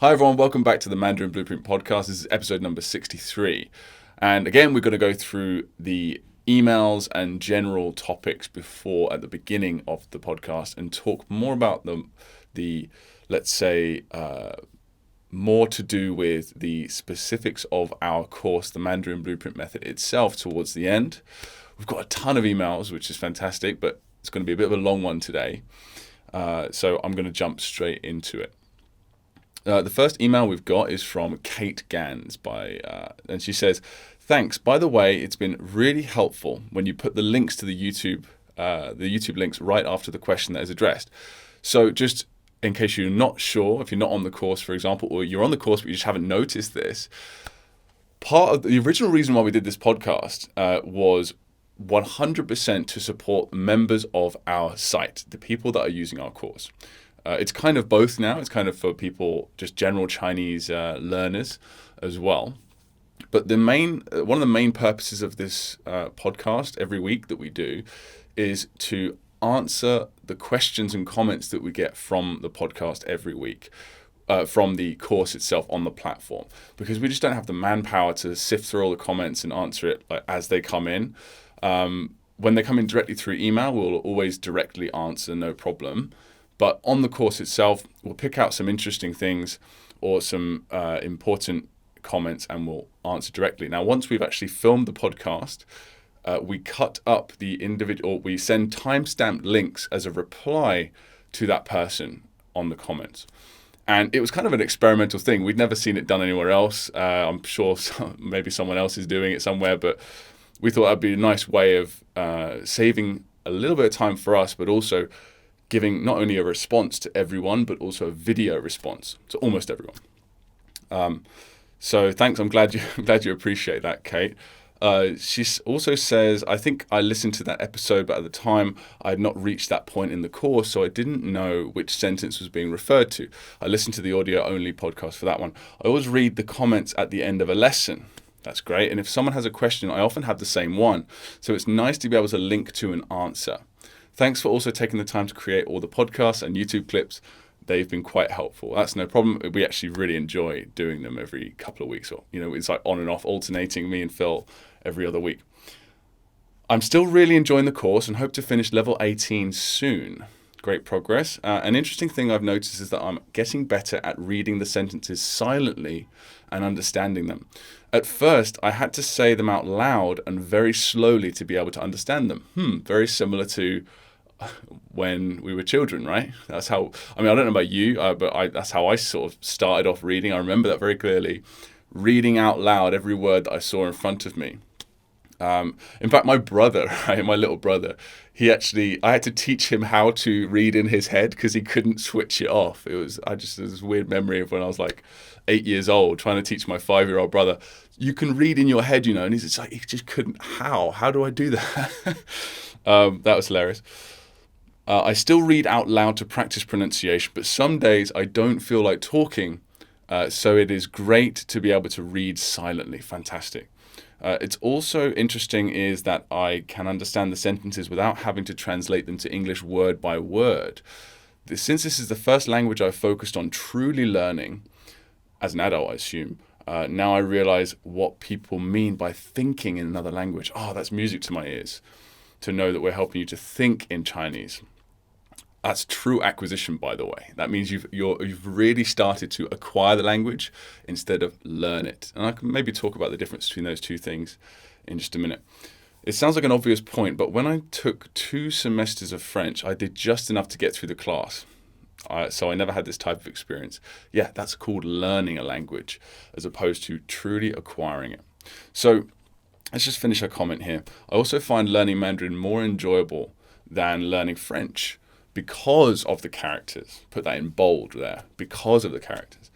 Hi everyone, welcome back to the Mandarin Blueprint Podcast. This is episode number 63. And again, we're going to go through the emails and general topics at the beginning of the podcast and talk more about the let's say, more to do with the specifics of our course, the Mandarin Blueprint Method itself towards the end. We've got a ton of emails, which is fantastic, but it's going to be a bit of a long one today. So I'm going to jump straight into it. The first email we've got is from Kate Gans and she says, "Thanks. By the way, it's been really helpful when you put the links to the YouTube links right after the question that is addressed. So just in case you're not sure, if you're not on the course, for example, or you're on the course but you just haven't noticed this, part of the original reason why we did this podcast was 100% to support members of our site, the people that are using our course. It's kind of both now. It's kind of for people, just general Chinese learners as well. But one of the main purposes of this podcast every week that we do is to answer the questions and comments that we get from the podcast every week, from the course itself on the platform, because we just don't have the manpower to sift through all the comments and answer it as they come in. When they come in directly through email, we'll always directly answer, no problem. But on the course itself, we'll pick out some interesting things or some important comments and we'll answer directly. Now, once we've actually filmed the podcast, we cut up the individual, we send timestamped links as a reply to that person on the comments. And it was kind of an experimental thing. We'd never seen it done anywhere else. I'm sure maybe someone else is doing it somewhere, but we thought that'd be a nice way of saving a little bit of time for us, but also giving not only a response to everyone, but also a video response to almost everyone. So thanks. I'm glad you appreciate that, Kate. She also says, "I think I listened to that episode, but at the time I had not reached that point in the course, so I didn't know which sentence was being referred to. I listened to the audio-only podcast for that one. I always read the comments at the end of a lesson." That's great. And if someone has a question, I often have the same one. So it's nice to be able to link to an answer. Thanks for also taking the time to create all the podcasts and YouTube clips. They've been quite helpful. That's no problem. We actually really enjoy doing them every couple of weeks, or it's like on and off, alternating me and Phil every other week. "I'm still really enjoying the course and hope to finish level 18 soon. Great progress. An interesting thing I've noticed is that I'm getting better at reading the sentences silently and understanding them. At first, I had to say them out loud and very slowly to be able to understand them." Very similar to when we were children, right? That's how, I don't know about you, but that's how I sort of started off reading. I remember that very clearly, reading out loud every word that I saw in front of me. In fact, my brother, my little brother, I had to teach him how to read in his head because he couldn't switch it off. There's this weird memory of when I was like 8 years old, trying to teach my 5-year-old brother, "You can read in your head, and he's just like, he just couldn't. How do I do that? That was hilarious. "I still read out loud to practice pronunciation, but some days I don't feel like talking, so it is great to be able to read silently." Fantastic. It's also interesting is that I can understand the sentences without having to translate them to English word by word. Since this is the first language I've focused on truly learning, as an adult I assume, now I realize what people mean by thinking in another language. That's music to my ears, to know that we're helping you to think in Chinese. That's true acquisition, by the way. That means you've really started to acquire the language instead of learn it. And I can maybe talk about the difference between those two things in just a minute. It sounds like an obvious point, but when I took 2 semesters of French, I did just enough to get through the class. So I never had this type of experience. Yeah, that's called learning a language as opposed to truly acquiring it. So let's just finish our comment here. "I also find learning Mandarin more enjoyable than learning French because of the characters." Put that in bold there. Because of the characters.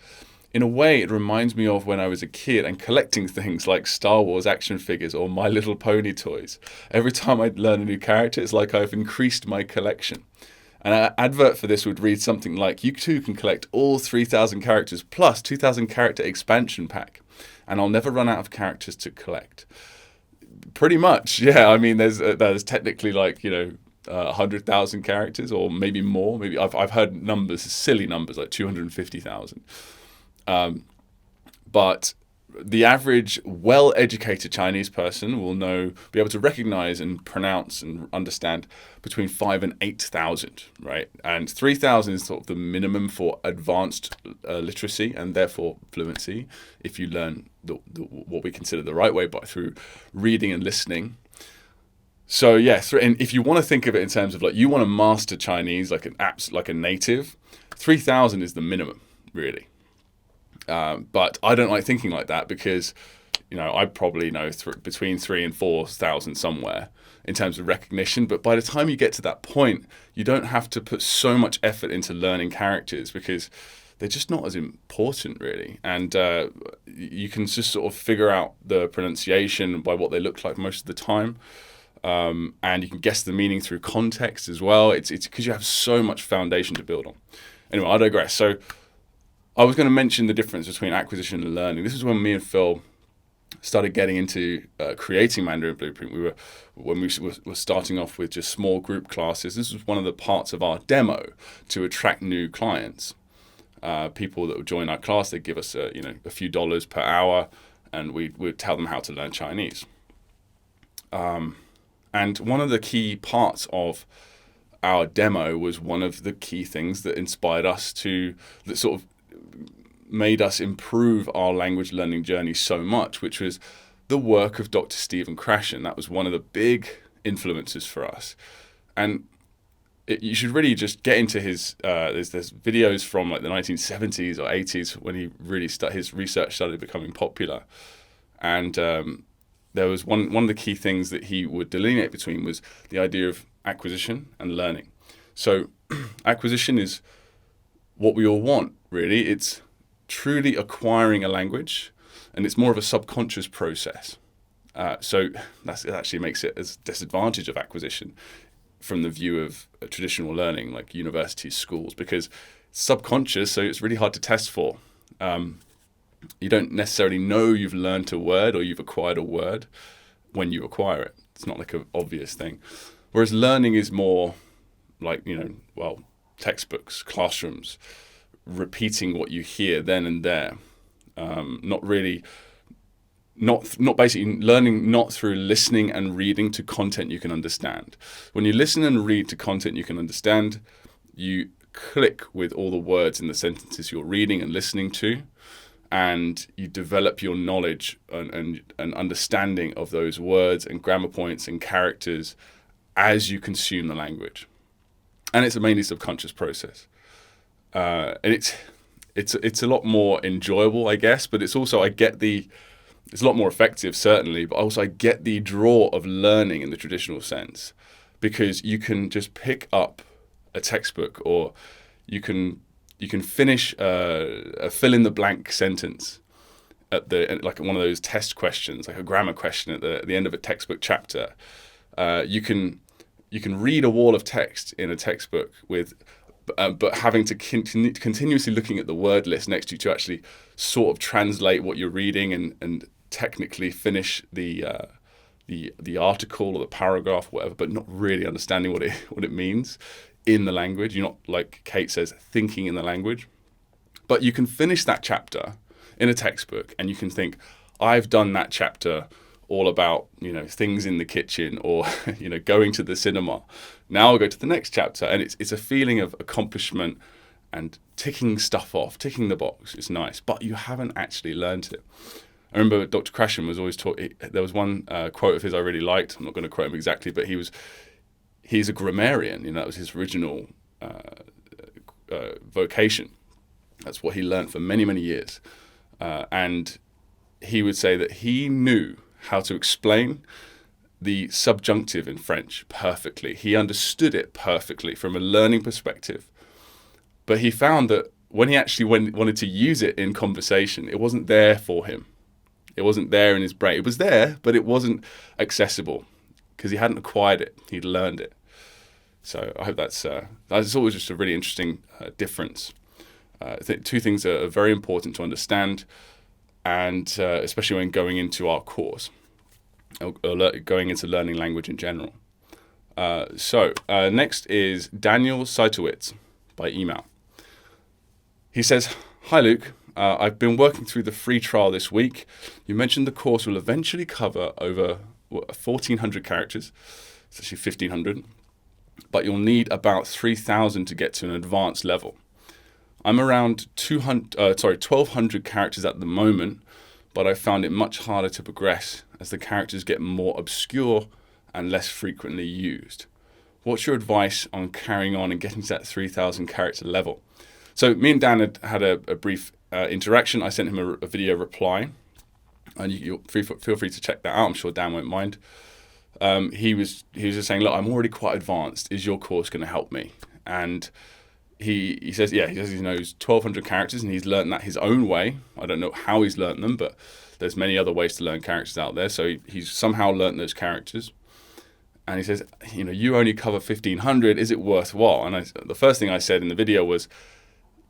"In a way, it reminds me of when I was a kid and collecting things like Star Wars action figures or My Little Pony toys. Every time I learn a new character, it's like I've increased my collection." An advert for this would read something like, "You too can collect all 3,000 characters plus 2,000 character expansion pack, and I'll never run out of characters to collect." Pretty much, yeah. There's technically 100,000 characters or maybe more. Maybe I've heard numbers, silly numbers like 250,000. But the average well-educated Chinese person will be able to recognize and pronounce and understand between 5 and 8,000, right? And 3,000 is sort of the minimum for advanced literacy and therefore fluency, if you learn what we consider the right way, but through reading and listening. So yes, and if you want to think of it in terms of like you want to master Chinese like a native, 3,000 is the minimum, really. But I don't like thinking like that because, I probably know between 3,000 and 4,000 somewhere in terms of recognition. But by the time you get to that point, you don't have to put so much effort into learning characters because they're just not as important, really. And you can just sort of figure out the pronunciation by what they look like most of the time. And you can guess the meaning through context as well. It's because you have so much foundation to build on. Anyway, I digress. So I was going to mention the difference between acquisition and learning. This is when me and Phil started getting into creating Mandarin Blueprint. When we were starting off with just small group classes. This was one of the parts of our demo to attract new clients. People that would join our class, they'd give us a few dollars per hour, and we'd tell them how to learn Chinese. And one of the key parts of our demo was one of the key things that inspired us that sort of made us improve our language learning journey so much, which was the work of Dr. Stephen Krashen. That was one of the big influences for us. And you should really just get into his, there's videos from like the 1970s or 80s when he really his research started becoming popular. And there was one of the key things that he would delineate between was the idea of acquisition and learning. So acquisition is what we all want, really. It's truly acquiring a language, and it's more of a subconscious process. So it actually makes it a disadvantage of acquisition from the view of traditional learning, like universities, schools, because it's subconscious, so it's really hard to test for. You don't necessarily know you've learned a word or you've acquired a word when you acquire it. It's not like an obvious thing. Whereas learning is more like, textbooks, classrooms, repeating what you hear then and there. Not basically learning, not through listening and reading to content you can understand. When you listen and read to content you can understand, you click with all the words in the sentences you're reading and listening to, and you develop your knowledge and understanding of those words and grammar points and characters as you consume the language. And it's a mainly subconscious process. And it's a lot more enjoyable, I guess, but it's also, it's a lot more effective, certainly, but also I get the draw of learning in the traditional sense, because you can just pick up a textbook, or you can finish a fill-in-the-blank sentence at like one of those test questions, like a grammar question at the end of a textbook chapter. You can read a wall of text in a textbook but having to continuously looking at the word list next to you to actually sort of translate what you're reading and technically finish the article or the paragraph, whatever, but not really understanding what it means in the language. You're not, like Kate says, thinking in the language. But you can finish that chapter in a textbook and you can think, I've done that chapter all about, things in the kitchen or, going to the cinema. Now I'll go to the next chapter. And it's a feeling of accomplishment and ticking stuff off, ticking the box. It's nice, but you haven't actually learned it. I remember Dr. Krashen was always taught, there was one quote of his I really liked. I'm not going to quote him exactly, but he's a grammarian. That was his original vocation. That's what he learned for many, many years. And he would say that he knew how to explain the subjunctive in French perfectly. He understood it perfectly from a learning perspective. But he found that when he actually wanted to use it in conversation, it wasn't there for him. It wasn't there in his brain. It was there, but it wasn't accessible because he hadn't acquired it. He'd learned it. So I hope that's always just a really interesting difference. I think two things are very important to understand, and especially when going into our course, or going into learning language in general. So next is Daniel Seitowitz by email. He says, "Hi Luke, I've been working through the free trial this week. You mentioned the course will eventually cover over 1,400 characters. It's actually 1,500. But you'll need about 3,000 to get to an advanced level. I'm around 1,200 characters at the moment, but I found it much harder to progress as the characters get more obscure and less frequently used. What's your advice on carrying on and getting to that 3,000 character level? So me and Dan had a brief interaction. I sent him a video reply, and you feel free to check that out. I'm sure Dan won't mind. He was just saying, look, I'm already quite advanced. Is your course going to help me? And he says, yeah, he says he knows 1,200 characters and he's learned that his own way. I don't know how he's learned them, but there's many other ways to learn characters out there. So he's somehow learned those characters. And he says, you only cover 1,500. Is it worthwhile? And the first thing I said in the video was,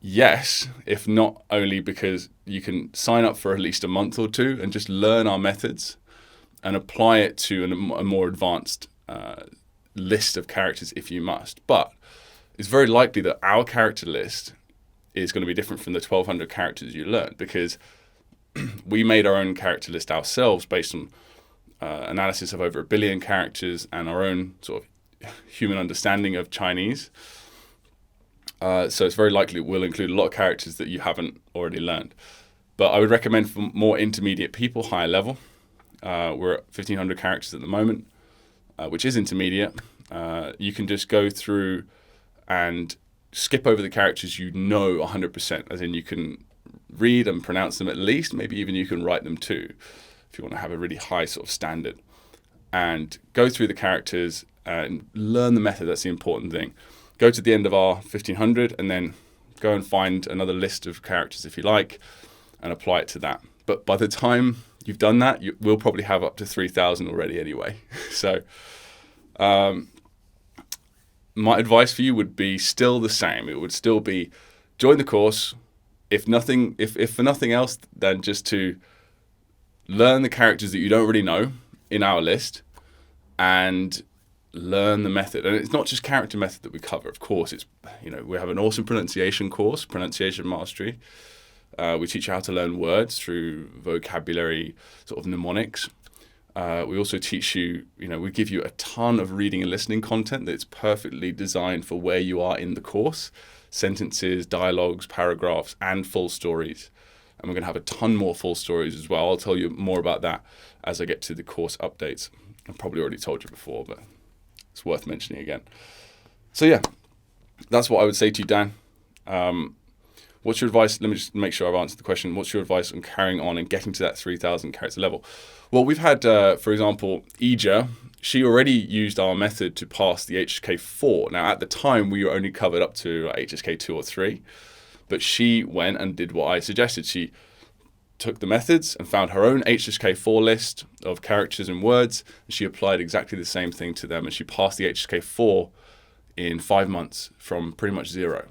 yes, if not only because you can sign up for at least a month or two and just learn our methods and apply it to a more advanced list of characters if you must. But it's very likely that our character list is going to be different from the 1,200 characters you learned, because we made our own character list ourselves based on analysis of over 1 billion characters and our own sort of human understanding of Chinese. So it's very likely we'll include a lot of characters that you haven't already learned. But I would recommend for more intermediate people, higher level. We're at 1,500 characters at the moment, which is intermediate. You can just go through and skip over the characters 100%, as in you can read and pronounce them at least, maybe even you can write them too, if you want to have a really high sort of standard. And go through the characters and learn the method. That's the important thing. Go to the end of our 1,500 and then go and find another list of characters if you like and apply it to that. But by the time you've done that, we'll probably have up to 3,000 already anyway. So my advice for you would be still the same. It would still be join the course. If for nothing else, then just to learn the characters that you don't really know in our list and learn the method. And it's not just character method that we cover. Of course, it's we have an awesome pronunciation course, pronunciation mastery. We teach you how to learn words through vocabulary, sort of mnemonics. We also teach you, we give you a ton of reading and listening content that's perfectly designed for where you are in the course. Sentences, dialogues, paragraphs, and full stories. And we're going to have a ton more full stories as well. I'll tell you more about that as I get to the course updates. I've probably already told you before, but it's worth mentioning again. So yeah, that's what I would say to you, Dan. What's your advice? Let me just make sure I've answered the question. What's your advice on carrying on and getting to that 3,000 character level? Well, we've had, for example, Ija. She already used our method to pass the HSK4. Now, at the time, we were only covered up to HSK 2 or 3. But she went and did what I suggested. She took the methods and found her own HSK4 list of characters and words. And she applied exactly the same thing to them. And she passed the HSK4 in 5 months from pretty much 0.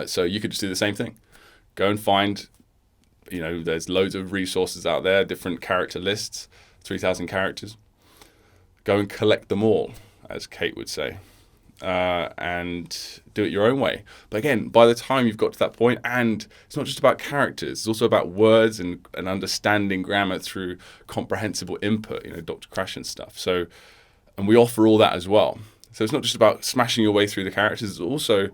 So you could just do the same thing. Go and find, there's loads of resources out there, different character lists, 3,000 characters. Go and collect them all, as Kate would say, and do it your own way. But again, by the time you've got to that point, and it's not just about characters, it's also about words and understanding grammar through comprehensible input, Dr. Crash and stuff. So, and we offer all that as well. So it's not just about smashing your way through the characters, it's also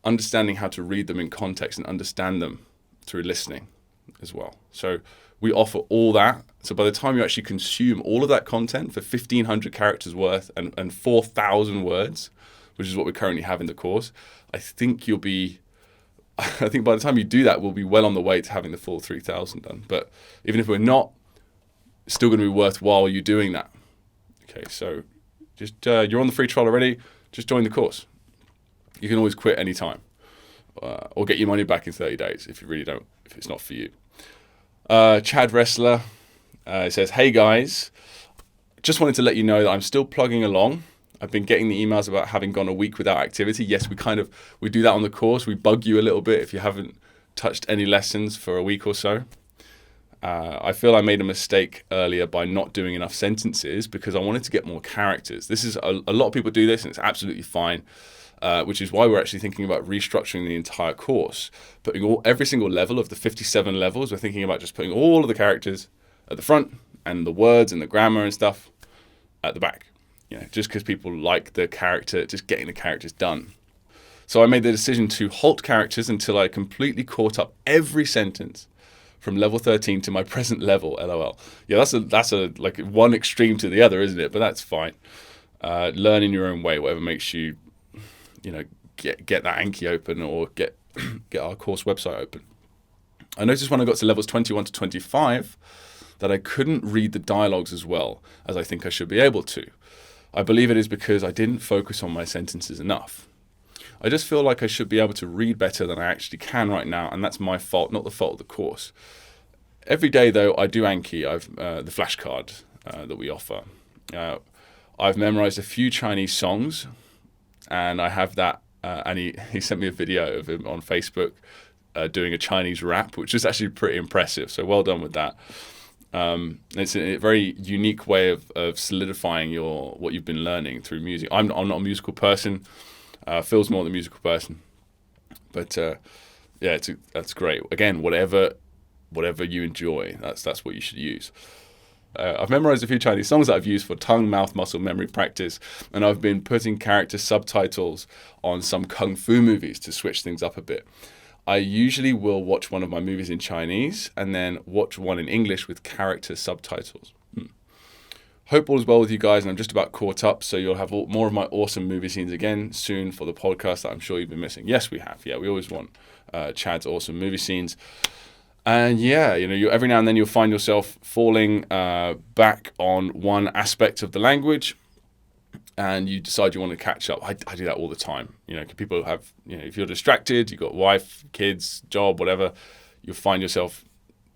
understanding how to read them in context and understand them through listening as well. So we offer all that. So by the time you actually consume all of that content for 1,500 characters worth and 4,000 words, which is what we currently have in the course, I think by the time you do that, we'll be well on the way to having the full 3,000 done. But even if we're not, it's still going to be worthwhile you doing that. Okay, so just you're on the free trial already, just join the course. You can always quit anytime or get your money back in 30 days if it's not for you. Chad Wrestler says, hey guys, just wanted to let you know that I'm still plugging along. I've been getting the emails about having gone a week without activity. Yes, we do that on the course. We bug you a little bit if you haven't touched any lessons for a week or so. I feel I made a mistake earlier by not doing enough sentences because I wanted to get more characters. This is a lot of people do this and it's absolutely fine. which is why we're actually thinking about restructuring the entire course, putting every single level of the 57 levels. We're thinking about just putting all of the characters at the front and the words and the grammar and stuff at the back. Just because people like the character, just getting the characters done. So I made the decision to halt characters until I completely caught up every sentence from level 13 to my present level. LOL. Yeah, that's a like one extreme to the other, isn't it? But that's fine. Learn in your own way, whatever makes you, get that Anki open or get our course website open. I noticed when I got to levels 21 to 25 that I couldn't read the dialogues as well as I think I should be able to. I believe it is because I didn't focus on my sentences enough. I just feel like I should be able to read better than I actually can right now, and that's my fault, not the fault of the course. Every day, though, I do Anki. I've the flashcard that we offer. I've memorized a few Chinese songs, and I have that. And he sent me a video of him on Facebook doing a Chinese rap, which is actually pretty impressive. So well done with that. It's a very unique way of solidifying what you've been learning through music. I'm not a musical person. Phil's more the musical person, but that's great. Again, whatever you enjoy, that's what you should use. I've memorized a few Chinese songs that I've used for tongue, mouth, muscle memory practice, and I've been putting character subtitles on some kung fu movies to switch things up a bit. I usually will watch one of my movies in Chinese and then watch one in English with character subtitles. Hope all is well with you guys, and I'm just about caught up, so you'll have more of my awesome movie scenes again soon for the podcast that I'm sure you've been missing. Yes, we have. Yeah, we always want Chad's awesome movie scenes. And yeah, every now and then you'll find yourself falling back on one aspect of the language, and you decide you want to catch up. I do that all the time. People have, if you're distracted, you've got wife, kids, job, whatever, you'll find yourself,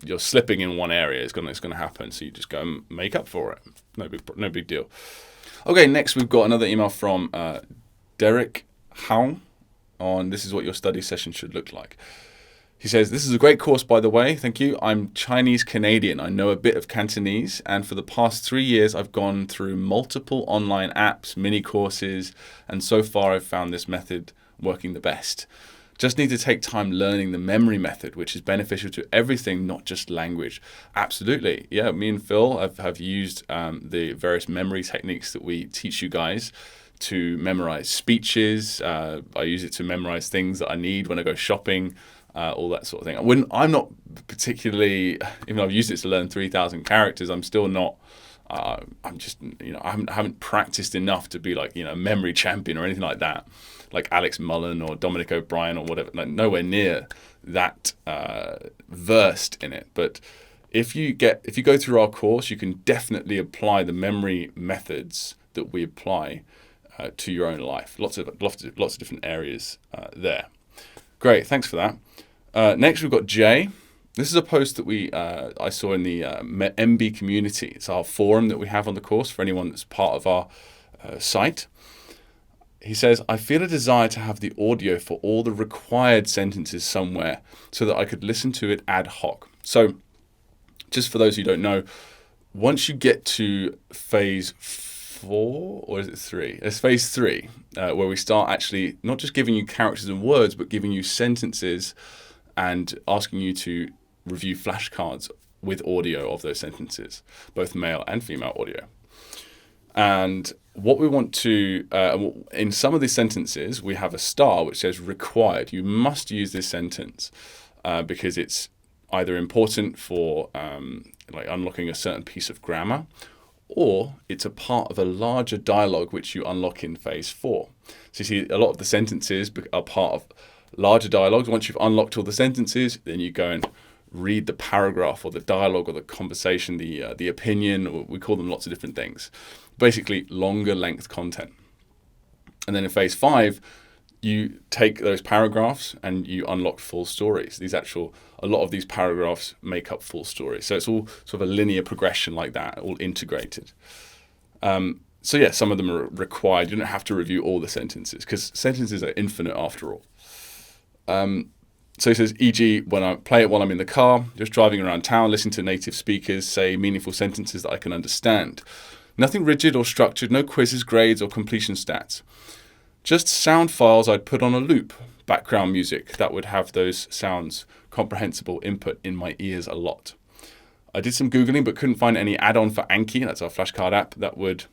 you're slipping in one area. It's gonna happen. So you just go and make up for it. No big deal. Okay, next we've got another email from Derek Howe on this is what your study session should look like. He says, this is a great course, by the way. Thank you. I'm Chinese Canadian. I know a bit of Cantonese, and for the past 3 years, I've gone through multiple online apps, mini courses, and so far I've found this method working the best. Just need to take time learning the memory method, which is beneficial to everything, not just language. Absolutely. Yeah, me and Phil have used the various memory techniques that we teach you guys to memorize speeches. I use it to memorize things that I need when I go shopping. All that sort of thing. I'm not particularly, even though I've used it to learn 3,000 characters, I'm still not, I'm just, I haven't practiced enough to be like, a memory champion or anything like that, like Alex Mullen or Dominic O'Brien or whatever, like nowhere near that versed in it. But if you go through our course, you can definitely apply the memory methods that we apply to your own life. Lots of different areas there. Great, thanks for that. Next, we've got Jay. This is a post that I saw in the MB community. It's our forum that we have on the course for anyone that's part of our site. He says, I feel a desire to have the audio for all the required sentences somewhere so that I could listen to it ad hoc. So, just for those who don't know, once you get to phase 4, or is it 3? It's phase 3, where we start actually not just giving you characters and words, but giving you sentences and asking you to review flashcards with audio of those sentences, both male and female audio. And what we want to, in some of these sentences, we have a star which says required. You must use this sentence because it's either important for like unlocking a certain piece of grammar, or it's a part of a larger dialogue which you unlock in phase 4. So you see a lot of the sentences are part of larger dialogues. Once you've unlocked all the sentences, then you go and read the paragraph or the dialogue or the conversation, the opinion, or we call them lots of different things. Basically, longer length content. And then in phase 5, you take those paragraphs and you unlock full stories. A lot of these paragraphs make up full stories. So it's all sort of a linear progression like that, all integrated. So yeah, some of them are required. You don't have to review all the sentences because sentences are infinite after all. So he says, e.g., when I play it while I'm in the car, just driving around town, listening to native speakers say meaningful sentences that I can understand. Nothing rigid or structured, no quizzes, grades, or completion stats. just sound files I'd put on a loop, background music that would have those sounds comprehensible input in my ears a lot. I did some Googling but couldn't find any add-on for Anki, that's our flashcard app, that would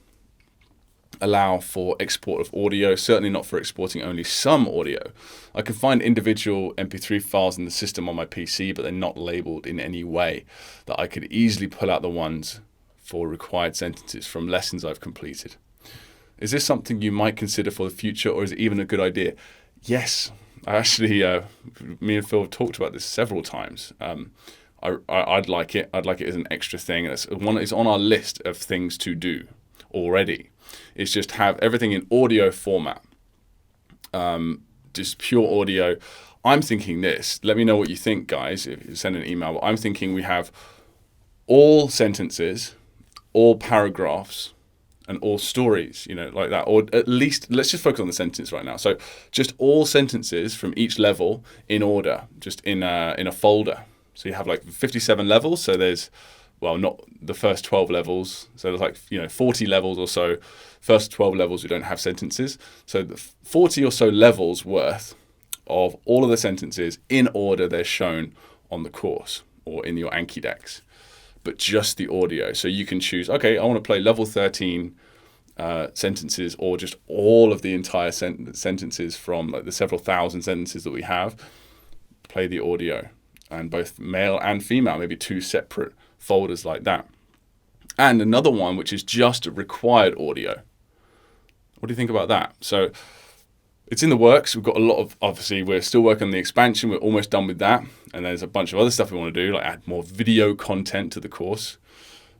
allow for export of audio, certainly not for exporting only some audio. I can find individual MP3 files in the system on my PC, but they're not labeled in any way that I could easily pull out the ones for required sentences from lessons I've completed. Is this something you might consider for the future, or is it even a good idea? Yes, I actually, me and Phil have talked about this several times. I'd like it. I'd like it as an extra thing. It's on our list of things to do already. It's just have everything in audio format, just pure audio. I'm thinking this. Let me know what you think, guys, if you send an email. But I'm thinking we have all sentences, all paragraphs, and all stories, like that. Or at least, let's just focus on the sentence right now. So just all sentences from each level in order, just in a folder. So you have like 57 levels. So there's, well, not the first 12 levels. So there's like, 40 levels or so. First 12 levels, we don't have sentences. So the 40 or so levels worth of all of the sentences in order they're shown on the course or in your Anki decks. But just the audio. So you can choose, okay, I want to play level 13 sentences, or just all of the entire sentences from like the several thousand sentences that we have. Play the audio, and both male and female, maybe two separate folders like that. And another one which is just required audio. What do you think about that? So it's in the works. We've got a lot of, obviously, we're still working on the expansion. We're almost done with that. And there's a bunch of other stuff we want to do, like add more video content to the course.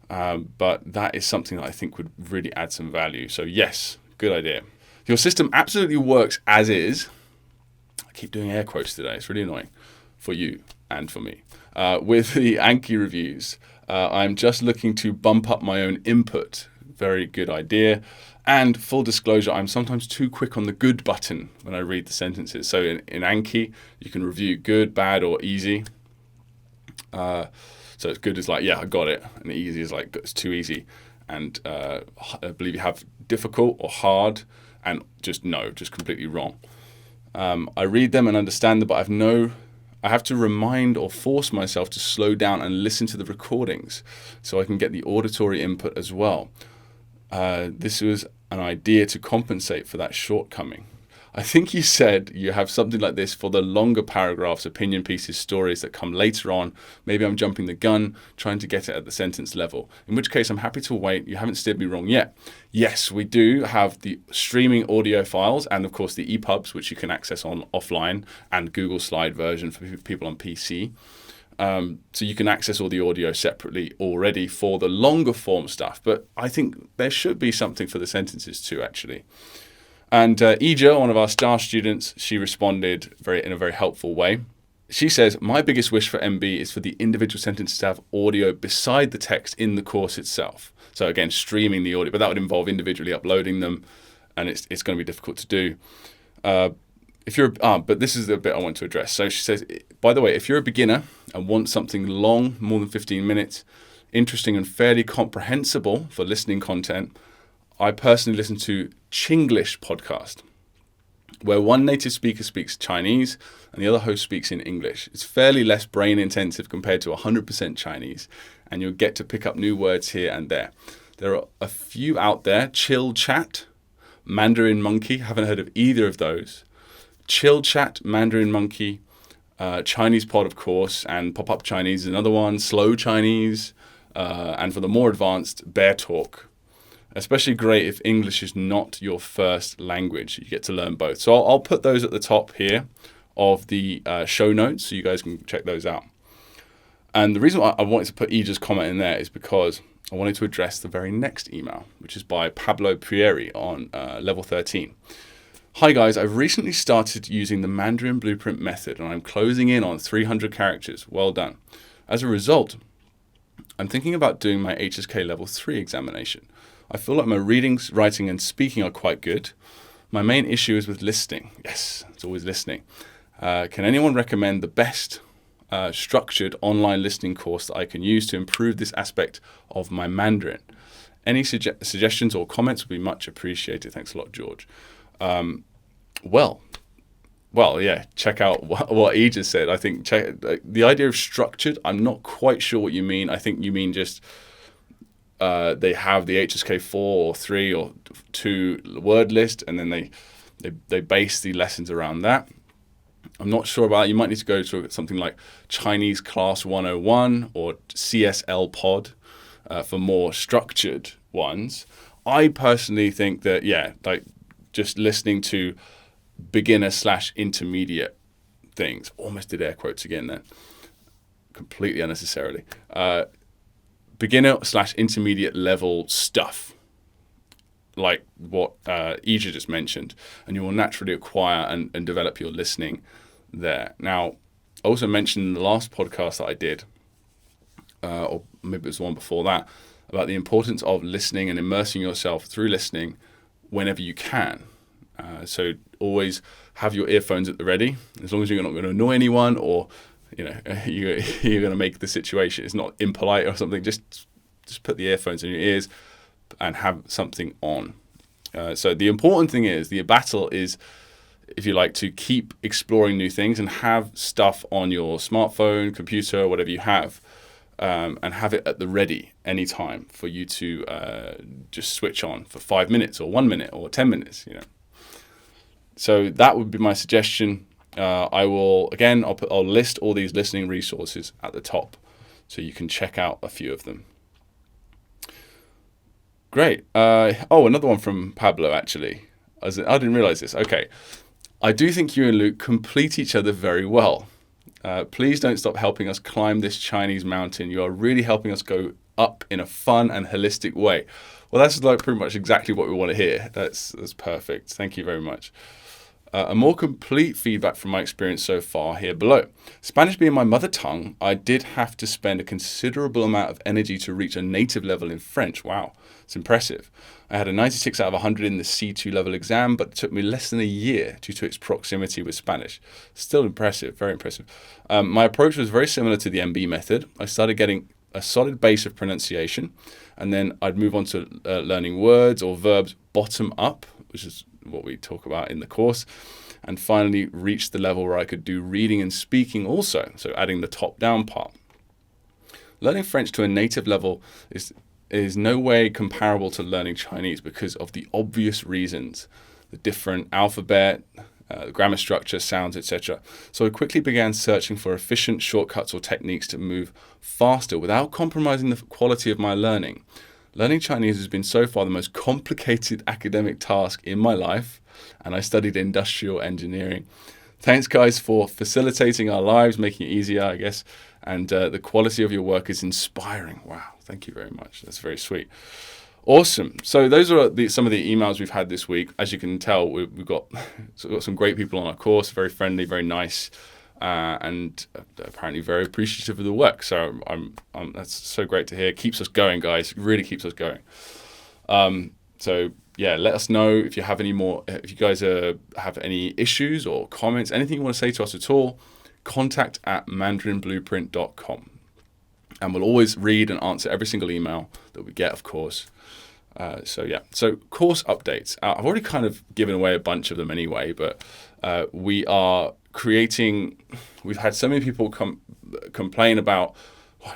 But that is something that I think would really add some value. So yes, good idea. Your system absolutely works as is. I keep doing air quotes today. It's really annoying for you and for me. With the Anki reviews, I'm just looking to bump up my own input. Very good idea. And full disclosure, I'm sometimes too quick on the good button when I read the sentences. So in Anki, you can review good, bad, or easy. So it's good is like, yeah, I got it. And easy is like, it's too easy. And I believe you have difficult or hard and just completely wrong. I read them and understand them, but I have to remind or force myself to slow down and listen to the recordings so I can get the auditory input as well. This was an idea to compensate for that shortcoming. I think you said you have something like this for the longer paragraphs, opinion pieces, stories that come later on. Maybe I'm jumping the gun, trying to get it at the sentence level. In which case, I'm happy to wait. You haven't steered me wrong yet. Yes, we do have the streaming audio files and, of course, the EPUBs, which you can access on offline, and Google Slide version for people on PC. So you can access all the audio separately already for the longer form stuff. But I think there should be something for the sentences too, actually. And Ija, one of our star students, she responded in a very helpful way. She says, my biggest wish for MB is for the individual sentences to have audio beside the text in the course itself. So again, streaming the audio, but that would involve individually uploading them, and it's going to be difficult to do. But this is the bit I want to address. So she says, by the way, if you're a beginner and want something long, more than 15 minutes, interesting and fairly comprehensible for listening content, I personally listen to Chinglish podcast, where one native speaker speaks Chinese and the other host speaks in English. It's fairly less brain intensive compared to 100% Chinese, and you'll get to pick up new words here and there. There are a few out there. Chill Chat, Mandarin Monkey, haven't heard of either of those. Chill Chat, Mandarin Monkey, Chinesepod, of course, and Pop-Up Chinese is another one, Slow Chinese, and for the more advanced, Beartalk. Especially great if English is not your first language. You get to learn both. So I'll put those at the top here of the show notes so you guys can check those out. And the reason why I wanted to put Ija's comment in there is because I wanted to address the very next email, which is by Pablo Prieri on level 13. Hi guys, I've recently started using the Mandarin Blueprint Method and I'm closing in on 300 characters. Well done. As a result, I'm thinking about doing my HSK level 3 examination. I feel like my reading, writing, and speaking are quite good. My main issue is with listening. Yes, it's always listening. Can anyone recommend the best structured online listening course that I can use to improve this aspect of my Mandarin? Any suggestions or comments would be much appreciated. Thanks a lot, George. Well, yeah, check out what he just said. I think the idea of structured, I'm not quite sure what you mean. I think you mean just they have the HSK 4 or 3 or 2 word list, and then they base the lessons around that. I'm not sure about it. You might need to go to something like Chinese Class 101 or Chinesepod for more structured ones. I personally think that, like just listening to beginner/intermediate things. Almost did air quotes again then. Completely unnecessarily. Beginner/intermediate level stuff, like what Ija just mentioned, and you will naturally acquire and develop your listening there. Now, I also mentioned in the last podcast that I did, or maybe it was the one before that, about the importance of listening and immersing yourself through listening whenever you can. So always have your earphones at the ready, as long as you're not going to annoy anyone or you're going to make the situation, it's not impolite or something. Just put the earphones in your ears and have something on. So the important thing is, the battle is, if you like, to keep exploring new things and have stuff on your smartphone, computer, whatever you have, and have it at the ready anytime for you to just switch on for 5 minutes or 1 minute or 10 minutes. So that would be my suggestion. I'll list all these listening resources at the top, so you can check out a few of them. Great. Another one from Pablo, actually. I didn't realize this. Okay. I do think you and Luke complete each other very well. Please don't stop helping us climb this Chinese mountain. You are really helping us go up in a fun and holistic way. Well, that's like pretty much exactly what we want to hear. That's perfect. Thank you very much. A more complete feedback from my experience so far here below. Spanish being my mother tongue, I did have to spend a considerable amount of energy to reach a native level in French. Wow, it's impressive. I had a 96 out of 100 in the C2 level exam, but it took me less than a year due to its proximity with Spanish. Still impressive, very impressive. My approach was very similar to the MB method. I started getting a solid base of pronunciation, and then I'd move on to learning words or verbs bottom up, which is what we talk about in the course, and finally reached the level where I could do reading and speaking also, so adding the top-down part. Learning French to a native level is no way comparable to learning Chinese because of the obvious reasons, the different alphabet, grammar structure, sounds, etc. So I quickly began searching for efficient shortcuts or techniques to move faster without compromising the quality of my learning. Learning Chinese has been so far the most complicated academic task in my life, and I studied industrial engineering. Thanks, guys, for facilitating our lives, making it easier, I guess, and the quality of your work is inspiring. Wow, thank you very much. That's very sweet. Awesome. So those are some of the emails we've had this week. As you can tell, we've got some great people on our course, very friendly, very nice, and apparently very appreciative of the work. So that's so great to hear. Keeps us going, guys. Really keeps us going. So yeah, let us know if you have any more. If you guys have any issues or comments, anything you want to say to us at all, contact@mandarinblueprint.com, and we'll always read and answer every single email that we get, of course. So course updates. I've already kind of given away a bunch of them anyway, but we are creating. We've had so many people complain about.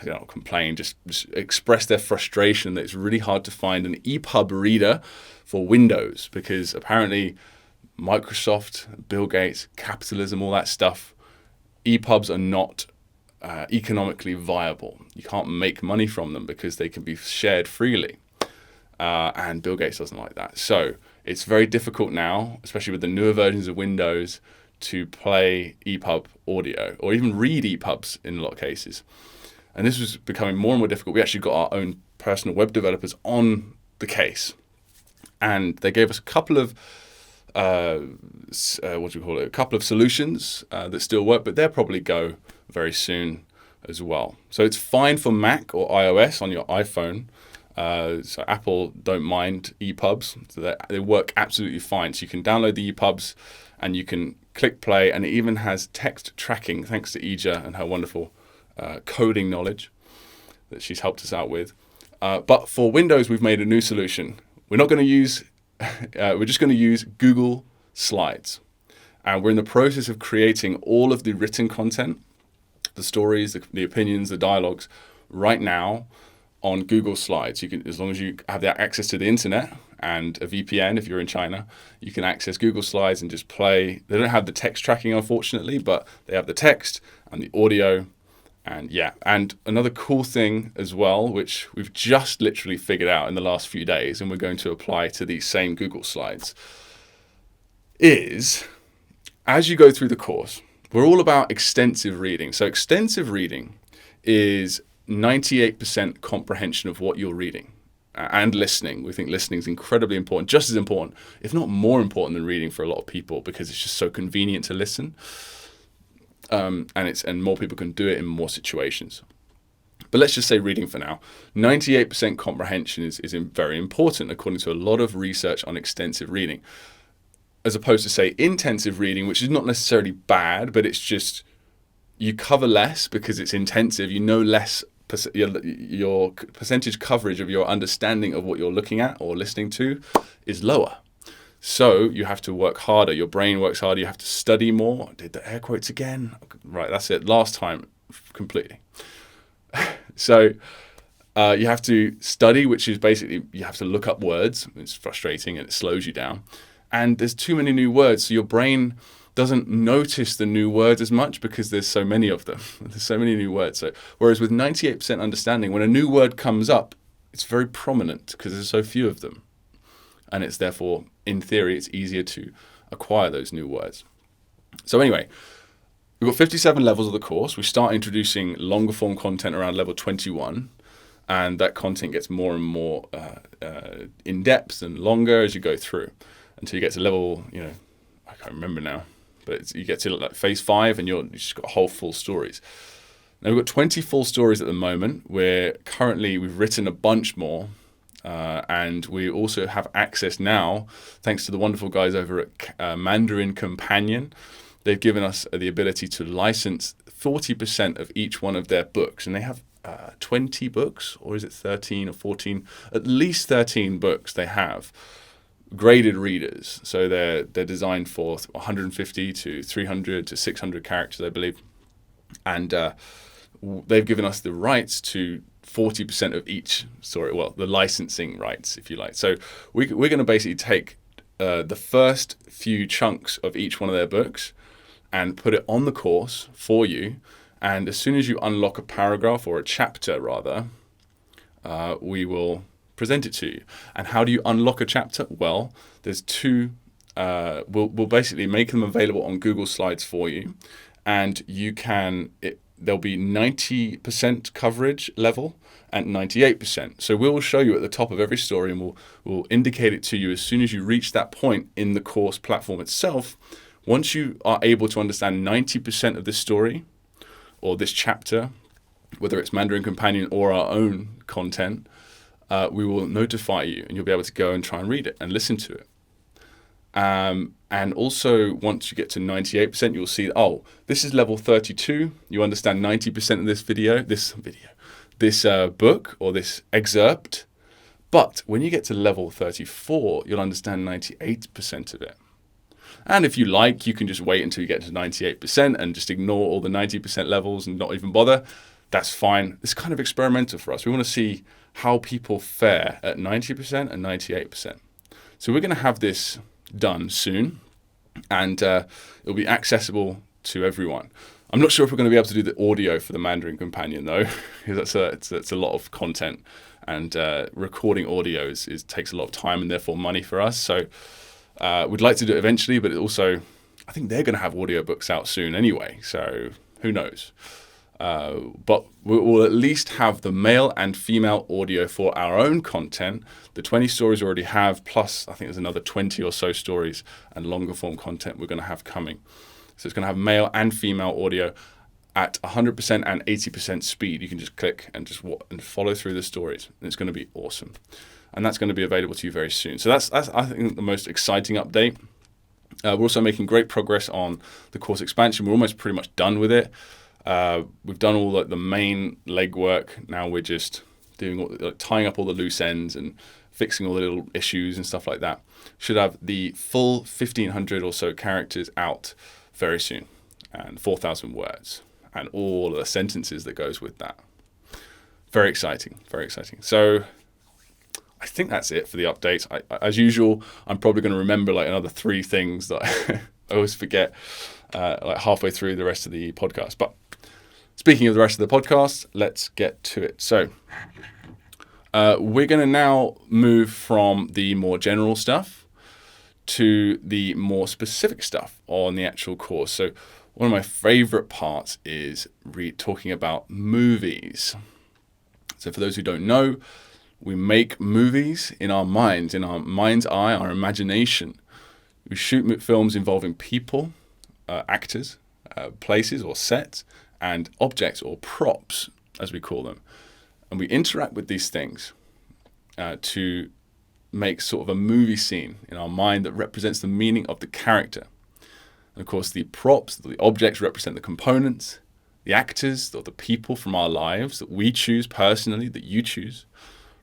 Just express their frustration that it's really hard to find an EPUB reader for Windows because apparently Microsoft, Bill Gates, capitalism, all that stuff, EPUBs are not economically viable. You can't make money from them because they can be shared freely. And Bill Gates doesn't like that. So it's very difficult now, especially with the newer versions of Windows, to play EPUB audio or even read EPUBs in a lot of cases. And this was becoming more and more difficult. We actually got our own personal web developers on the case. And they gave us a couple of, a couple of solutions that still work, but they'll probably go very soon as well. So it's fine for Mac or iOS on your iPhone. So Apple don't mind EPUBs. So they work absolutely fine. So you can download the EPUBs and you can click play, and it even has text tracking thanks to Ija and her wonderful coding knowledge that she's helped us out with. But for Windows, we've made a new solution. We're not going to use, we're just going to use Google Slides. And we're in the process of creating all of the written content, the stories, the opinions, the dialogues, right now on Google Slides. You can, as long as you have that access to the internet and a VPN, if you're in China, you can access Google Slides and just play. They don't have the text tracking, unfortunately, but they have the text and the audio. And yeah, and another cool thing as well, which we've just literally figured out in the last few days, and we're going to apply to these same Google Slides, is as you go through the course, we're all about extensive reading. So extensive reading is 98% comprehension of what you're reading and listening. We think listening is incredibly important, just as important, if not more important than reading for a lot of people, because it's just so convenient to listen. And more people can do it in more situations. But let's just say reading for now. 98% comprehension is very important according to a lot of research on extensive reading, as opposed to, say, intensive reading, which is not necessarily bad, but it's just you cover less because it's intensive. You know less. Your percentage coverage of your understanding of what you're looking at or listening to is lower. So you have to work harder. Your brain works harder. You have to study more. I did the air quotes again. Right, that's it. Last time, completely. So you have to study, which is basically you have to look up words. It's frustrating and it slows you down. And there's too many new words, so your brain doesn't notice the new words as much because there's so many of them. There's so many new words. So whereas with 98% understanding, when a new word comes up, it's very prominent because there's so few of them. And it's therefore, in theory, it's easier to acquire those new words. So anyway, we've got 57 levels of the course. We start introducing longer form content around level 21. And that content gets more and more in depth and longer as you go through until you get to level, I can't remember now, but you get to like phase 5 and you've just got whole full stories. Now we've got 20 full stories at the moment. We've written a bunch more. And we also have access now, thanks to the wonderful guys over at Mandarin Companion. They've given us the ability to license 40% of each one of their books. And they have 20 books, or is it 13 or 14? At least 13 books they have. Graded readers. So they're designed for 150 to 300 to 600 characters, I believe. And they've given us the rights to 40% of each story, the licensing rights, if you like. So we're going to basically take the first few chunks of each one of their books and put it on the course for you. And as soon as you unlock a paragraph or a chapter, rather, we will present it to you. And how do you unlock a chapter? Well, there's two. We'll basically make them available on Google Slides for you, and you can. There'll be 90% coverage level and 98%. So we'll show you at the top of every story, and we'll indicate it to you as soon as you reach that point in the course platform itself. Once you are able to understand 90% of this story or this chapter, whether it's Mandarin Companion or our own content, we will notify you, and you'll be able to go and try and read it and listen to it. And also, once you get to 98%, you'll see, this is level 32. You understand 90% of this book or this excerpt. But when you get to level 34, you'll understand 98% of it. And if you like, you can just wait until you get to 98% and just ignore all the 90% levels and not even bother. That's fine. It's kind of experimental for us. We want to see how people fare at 90% and 98%. So we're going to have this done soon, and it'll be accessible to everyone. I'm not sure if we're going to be able to do the audio for the Mandarin Companion though, because that's a lot of content, and recording audio takes a lot of time and therefore money for us. So we'd like to do it eventually, but I think they're going to have audiobooks out soon anyway. So who knows? But we'll at least have the male and female audio for our own content. The 20 stories we already have, plus I think there's another 20 or so stories and longer form content we're going to have coming. So it's going to have male and female audio at 100% and 80% speed. You can just click and just follow through the stories. And it's going to be awesome. And that's going to be available to you very soon. So that's I think, the most exciting update. We're also making great progress on the course expansion. We're almost pretty much done with it. We've done all the main legwork. Now we're just doing tying up all the loose ends and fixing all the little issues and stuff like that. Should have the full 1,500 or so characters out very soon, and 4,000 words, and all of the sentences that goes with that. Very exciting, very exciting. So I think that's it for the updates. As usual, I'm probably going to remember like another 3 things that I always forget like halfway through the rest of the podcast. But speaking of the rest of the podcast, let's get to it. So we're going to now move from the more general stuff to the more specific stuff on the actual course. So one of my favorite parts is talking about movies. So for those who don't know, we make movies in our minds, in our mind's eye, our imagination. We shoot films involving people, actors, places or sets, and objects or props, as we call them. And we interact with these things to make sort of a movie scene in our mind that represents the meaning of the character. And of course, the props, the objects represent the components, the actors, or the people from our lives that we choose personally, that you choose,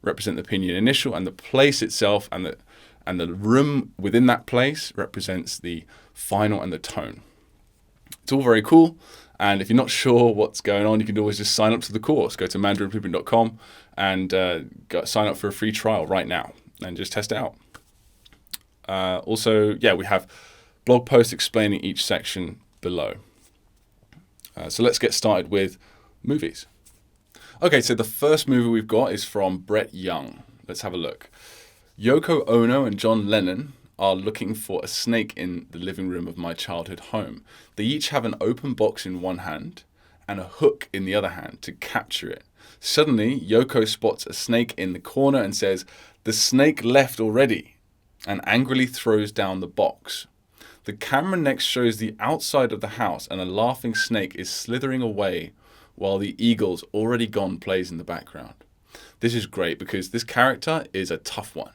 represent the opinion initial, and the place itself and the room within that place represents the final and the tone. It's all very cool. And if you're not sure what's going on, you can always just sign up to the course. Go to mandarinblueprint.com and sign up for a free trial right now and just test it out. Also, we have blog posts explaining each section below. So let's get started with movies. Okay, so the first movie we've got is from Brett Young. Let's have a look. Yoko Ono and John Lennon are looking for a snake in the living room of my childhood home. They each have an open box in one hand and a hook in the other hand to capture it. Suddenly, Yoko spots a snake in the corner and says, "The snake left already," and angrily throws down the box. The camera next shows the outside of the house and a laughing snake is slithering away while the Eagles Already Gone plays in the background. This is great because this character is a tough one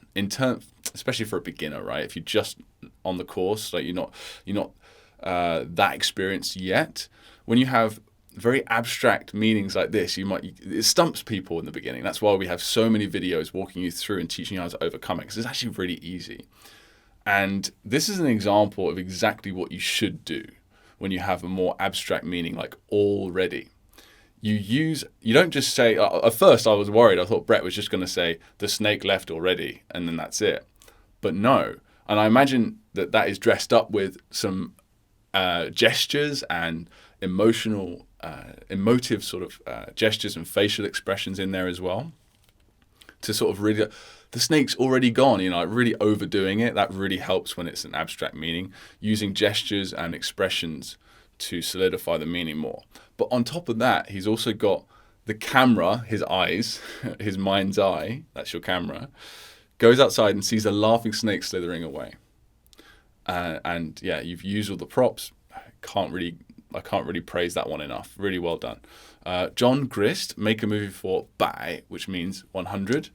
especially for a beginner, right? If you're just on the course, like you're not that experienced yet. When you have very abstract meanings like this, it stumps people in the beginning. That's why we have so many videos walking you through and teaching you how to overcome it, because it's actually really easy. And this is an example of exactly what you should do when you have a more abstract meaning like already. You don't just say, at first I was worried, I thought Brett was just going to say, "The snake left already," and then that's it. But no. And I imagine that is dressed up with some gestures and emotive sort of gestures and facial expressions in there as well. To sort of really, the snake's already gone, really overdoing it. That really helps when it's an abstract meaning, using gestures and expressions to solidify the meaning more. But on top of that, he's also got the camera, his eyes, his mind's eye, that's your camera, goes outside and sees a laughing snake slithering away. You've used all the props. I can't really praise that one enough. Really well done. John Grist, make a movie for Bai, which means 100.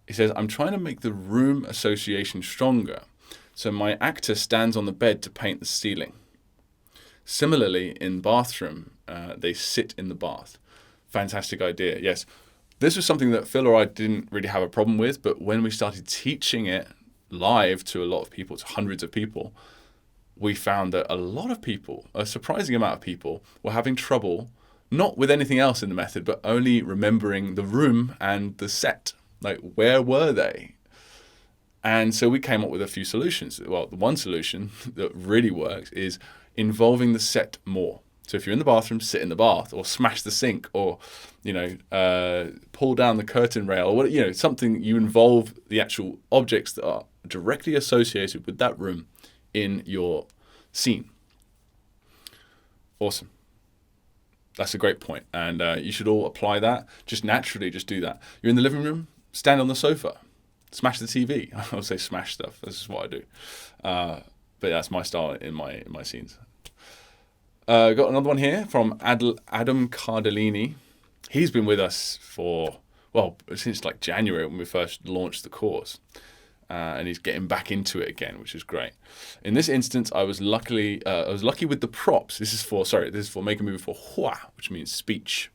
He says, "I'm trying to make the room association stronger. So my actor stands on the bed to paint the ceiling. Similarly, in bathroom, they sit in the bath." Fantastic idea. Yes, this was something that Phil or I didn't really have a problem with, but when we started teaching it live to a lot of people, to hundreds of people, we found that a lot of people, a surprising amount of people, were having trouble, not with anything else in the method, but only remembering the room and the set. Like, where were they? And so we came up with a few solutions. Well, the one solution that really works is involving the set more. So if you're in the bathroom, sit in the bath, or smash the sink, or pull down the curtain rail, or something. You involve the actual objects that are directly associated with that room in your scene. Awesome. That's a great point, and you should all apply that. Just naturally, just do that. You're in the living room, stand on the sofa, smash the TV. I'll say smash stuff. This is what I do. But that's my style in my scenes. Got another one here from Adam Cardellini. He's been with us since like January when we first launched the course. And he's getting back into it again, which is great. In this instance, I was lucky with the props. This is for make a movie for hua, which means speech.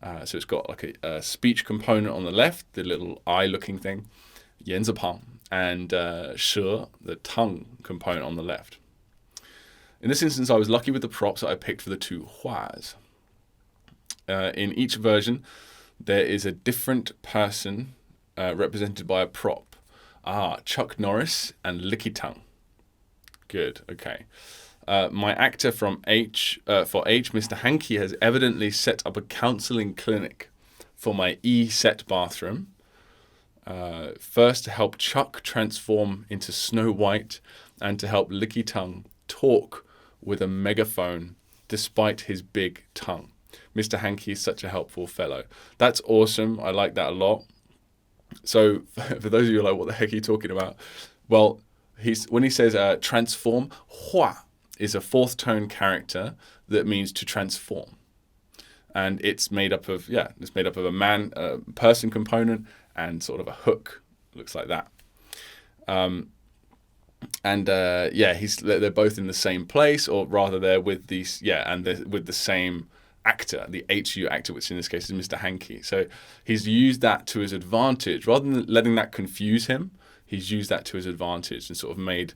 So it's got like a speech component on the left, the little eye-looking thing, 言字旁, and 舌, the tongue component on the left. In this instance, I was lucky with the props that I picked for the two huas. In each version, there is a different person represented by a prop. Chuck Norris and Licky Tongue. Good, okay. My actor for H, Mr. Hankey, has evidently set up a counselling clinic for my E-set bathroom. First to help Chuck transform into Snow White and to help Licky Tongue talk with a megaphone despite his big tongue. Mr. Hankey is such a helpful fellow. That's awesome. I like that a lot. So for those of you who are like, what the heck are you talking about? Well, when he says transform, hua is a fourth tone character that means to transform. And it's made up of a person component and sort of a hook. Looks like that. They're both in the same place, or rather they're with with the same actor, the HU actor, which in this case is Mr. Hankey. So he's used that to his advantage. Rather than letting that confuse him, he's used that to his advantage and sort of made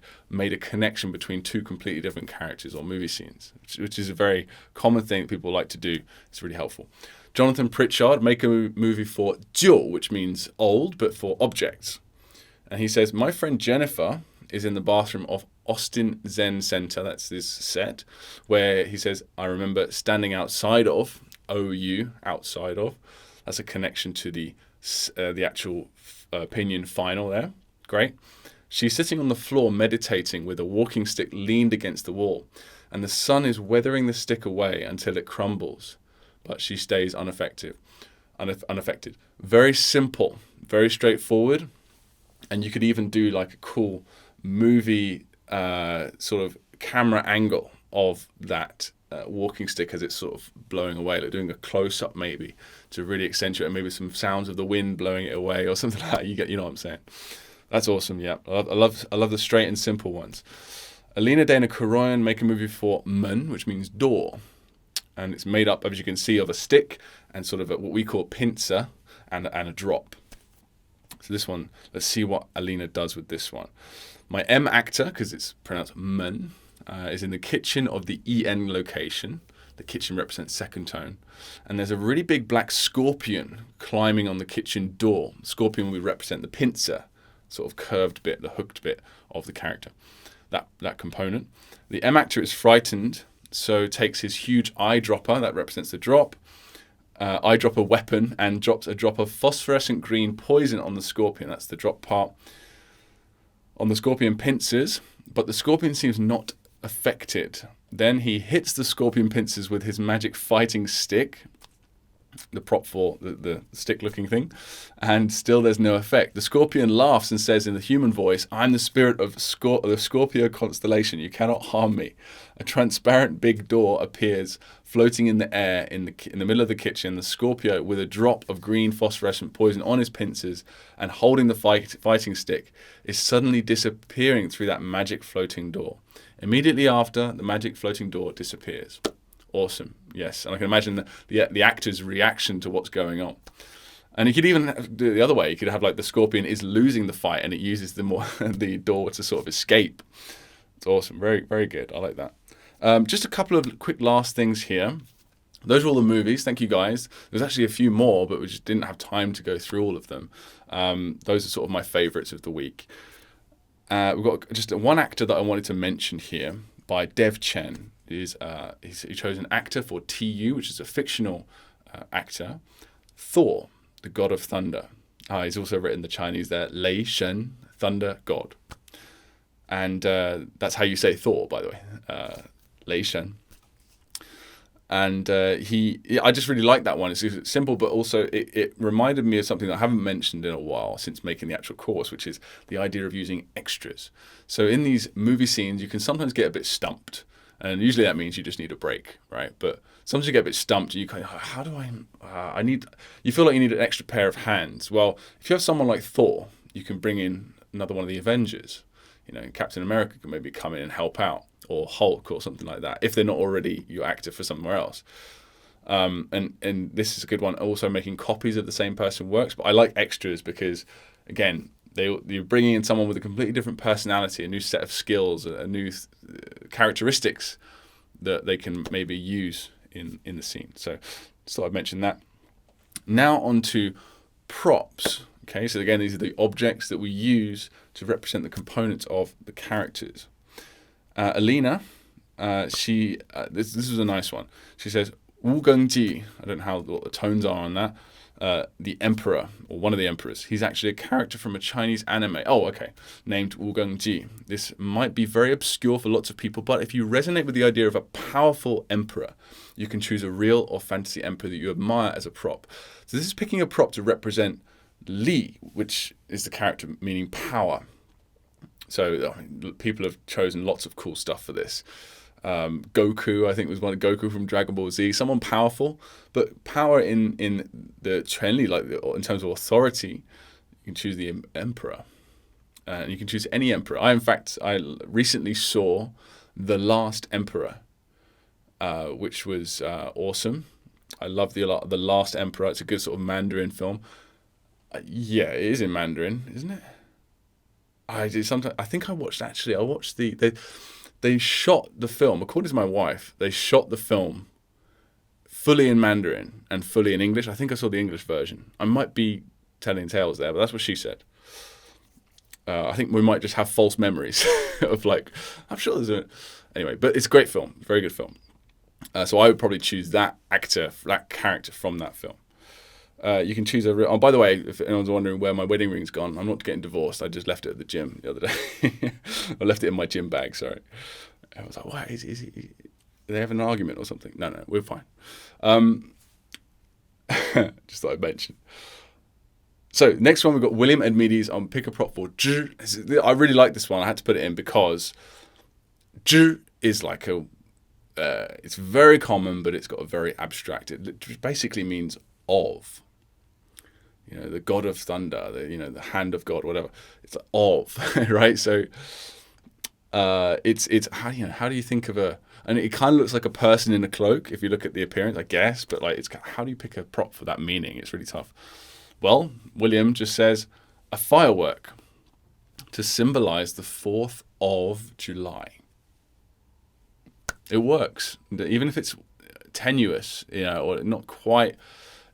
a connection between two completely different characters or movie scenes, which is a very common thing that people like to do. It's really helpful. Jonathan Pritchard, make a movie for jiu, which means old, but for objects. And he says, my friend Jennifer is in the bathroom of Austin Zen Center, that's this set, where he says, I remember standing outside of, OU, outside of. That's a connection to the actual opinion final there. Great. She's sitting on the floor meditating with a walking stick leaned against the wall, and the sun is weathering the stick away until it crumbles, but she stays unaffected. Very simple, very straightforward, and you could even do like a cool movie sort of camera angle of that walking stick as it's sort of blowing away, like doing a close-up maybe to really accentuate, and maybe some sounds of the wind blowing it away or something like that. You know what I'm saying? That's awesome. Yeah, I love the straight and simple ones. Alina Dana Koroyan, make a movie for Men, which means door, and it's made up, as you can see, of a stick and sort of what we call pincer and a drop. So this one, let's see what Alina does with this one. My M actor, because it's pronounced Men, is in the kitchen of the EN location. The kitchen represents second tone. And there's a really big black scorpion climbing on the kitchen door. Scorpion would represent the pincer, sort of curved bit, the hooked bit of the character, that component. The M actor is frightened, so takes his huge eyedropper, that represents the drop, eyedropper weapon, and drops a drop of phosphorescent green poison on the scorpion. That's the drop part. On the scorpion pincers, but the scorpion seems not affected. Then he hits the scorpion pincers with his magic fighting stick, the prop for the stick-looking thing, and still there's no effect. The scorpion laughs and says in the human voice, I'm the spirit of the Scorpio constellation. You cannot harm me. A transparent big door appears floating in the air in the middle of the kitchen. The Scorpio, with a drop of green phosphorescent poison on his pincers and holding the fighting stick, is suddenly disappearing through that magic floating door. Immediately after, the magic floating door disappears. Awesome. Yes. And I can imagine the actor's reaction to what's going on. And you could even do it the other way. You could have like the scorpion is losing the fight and it uses the door to sort of escape. It's awesome. Very, very good. I like that. Just a couple of quick last things here. Those are all the movies. Thank you, guys. There's actually a few more, but we just didn't have time to go through all of them. Those are sort of my favorites of the week. We've got just one actor that I wanted to mention here by Dev Chen. He chose an actor for TU, which is a fictional actor. Thor, the god of thunder. He's also written the Chinese there, Lei Shen, thunder god. And that's how you say Thor, by the way, Lei Shen. And I just really like that one. It's simple, but also it reminded me of something that I haven't mentioned in a while since making the actual course, which is the idea of using extras. So in these movie scenes, you can sometimes get a bit stumped. And usually that means you just need a break, right? But sometimes you get a bit stumped and you kind of, how do you feel like you need an extra pair of hands. Well, if you have someone like Thor, you can bring in another one of the Avengers. You know, Captain America can maybe come in and help out, or Hulk or something like that, if they're not already your actor for somewhere else. And this is a good one. Also, making copies of the same person works, but I like extras because, again, You're bringing in someone with a completely different personality, a new set of skills, a new characteristics that they can maybe use in the scene. So just thought I'd mention that. Now on to props. Okay, so again, these are the objects that we use to represent the components of the characters. Alina, this is a nice one. She says, Wu Gengji, I don't know what the tones are on that, the emperor, or one of the emperors. He's actually a character from a Chinese anime. Oh, okay. Named Wu Gengji. This might be very obscure for lots of people, but if you resonate with the idea of a powerful emperor, you can choose a real or fantasy emperor that you admire as a prop. So this is picking a prop to represent Li, which is the character meaning power. So people have chosen lots of cool stuff for this. Goku, I think, was one of Goku from Dragon Ball Z. Someone powerful, but power in the Chinglish, like in terms of authority, you can choose the emperor, and you can choose any emperor. I recently saw The Last Emperor, which was awesome. I love the Last Emperor. It's a good sort of Mandarin film. Yeah, it is in Mandarin, isn't it? I think I watched they shot the film, according to my wife, they shot the film fully in Mandarin and fully in English. I think I saw the English version. I might be telling tales there, but that's what she said. I think we might just have false memories of I'm sure there's anyway, but it's a great film, very good film. So I would probably choose that character from that film. You can choose oh, by the way, if anyone's wondering where my wedding ring's gone, I'm not getting divorced. I just left it at the gym the other day. I left it in my gym bag, sorry. I was like, why? Is he, they have an argument or something? No, we're fine. Just thought I'd mention. So next one, we've got William Edmides on Pick a Prop for zhi. I really like this one. I had to put it in because zhi is like it's very common, but it's got a very abstract. It basically means of. The god of thunder, the hand of God, whatever. It's of, right? So it's how do you think of and it kind of looks like a person in a cloak if you look at the appearance, I guess, but how do you pick a prop for that meaning? It's really tough. Well, William just says a firework to symbolize the 4th of July. It works, even if it's tenuous, or not quite.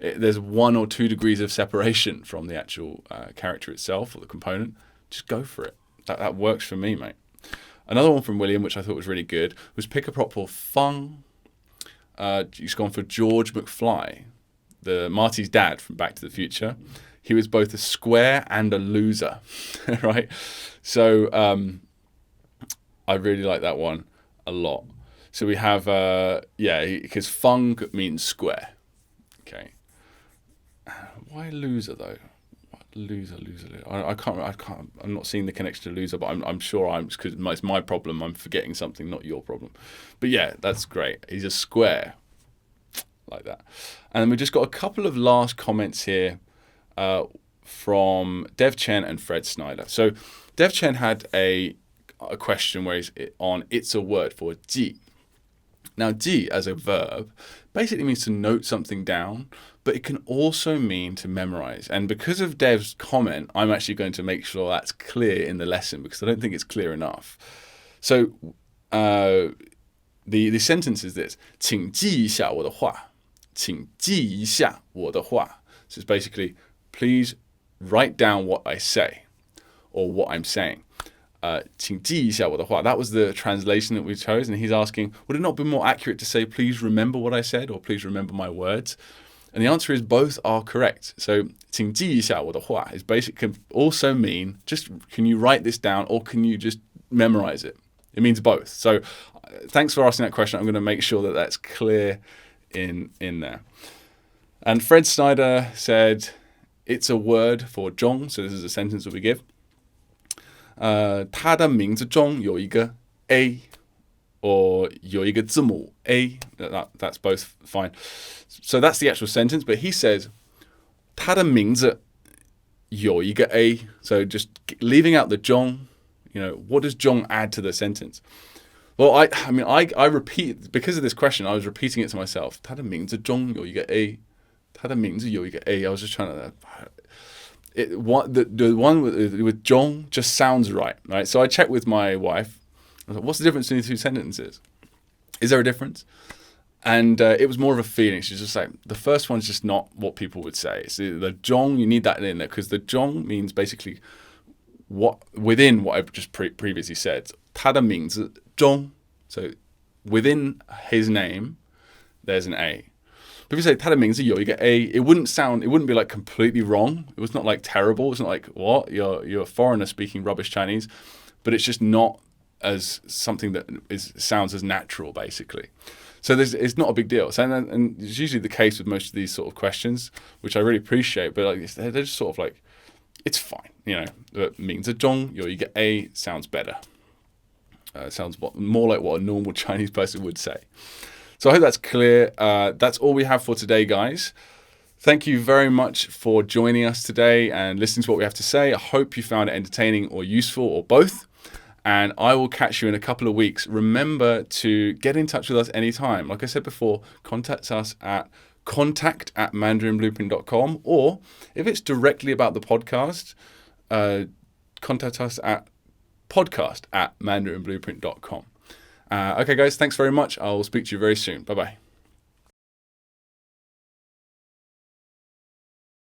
There's 1 or 2 degrees of separation from the actual character itself or the component. Just go for it. That works for me, mate. Another one from William, which I thought was really good, was pick a prop for Feng. He's gone for George McFly, the Marty's dad from Back to the Future. He was both a square and a loser, right? So I really like that one a lot. So we have, because Feng means square. Okay. Why loser though? Loser. I can't. I'm not seeing the connection to loser, but I'm sure because it's my problem. I'm forgetting something, not your problem. But yeah, that's great. He's a square, like that. And then we just got a couple of last comments here from Dev Chen and Fred Snyder. So Dev Chen had a question where he's on it's a word for ji. Now, ji as a verb basically means to note something down, but it can also mean to memorize. And because of Dev's comment, I'm actually going to make sure that's clear in the lesson because I don't think it's clear enough. So the sentence is this: 请记一下我的话，请记一下我的话. So it's basically, please write down what I say or what I'm saying. 请记一下我的话. That was the translation that we chose, and he's asking, would it not be more accurate to say, please remember what I said, or please remember my words? And the answer is both are correct. So 请记一下我的话 is basically can also mean just can you write this down or can you just memorize it? It means both. So thanks for asking that question. I'm going to make sure that that's clear in there. And Fred Snyder said it's a word for Zhong. So this is a sentence that we give. 他的名字中有一个 A or 有一个字母 A. That's both fine. So that's the actual sentence. But he says 他的名字有一个 A. So just leaving out the 中, what does 中 add to the sentence? Well, I repeat, because of this question, I was repeating it to myself. 他的名字中有一个 A. 他的名字有一个 A. I was just trying to... the one with zhong just sounds right? So I checked with my wife. I was like, what's the difference between the two sentences? Is there a difference? And it was more of a feeling. She's just like, the first one's just not what people would say. It's the zhong, you need that in there, because the zhong means basically within what I've just previously said. 他的名字中, so within his name, there's an A. But if you say 他的名字有一个 A, it wouldn't be like completely wrong. It was not like terrible. It's not like, what? You're a foreigner speaking rubbish Chinese. But it's just not as something that sounds as natural, basically. So it's not a big deal. So, and it's usually the case with most of these sort of questions, which I really appreciate. But like, they're just sort of like, it's fine. It means a zhong, you get A, sounds better. It sounds more like what a normal Chinese person would say. So I hope that's clear. That's all we have for today, guys. Thank you very much for joining us today and listening to what we have to say. I hope you found it entertaining or useful or both. And I will catch you in a couple of weeks. Remember to get in touch with us anytime. Like I said before, contact us at contact@mandarinblueprint.com, or if it's directly about the podcast, contact us at podcast@mandarinblueprint.com. Okay, guys, thanks very much. I'll speak to you very soon. Bye-bye.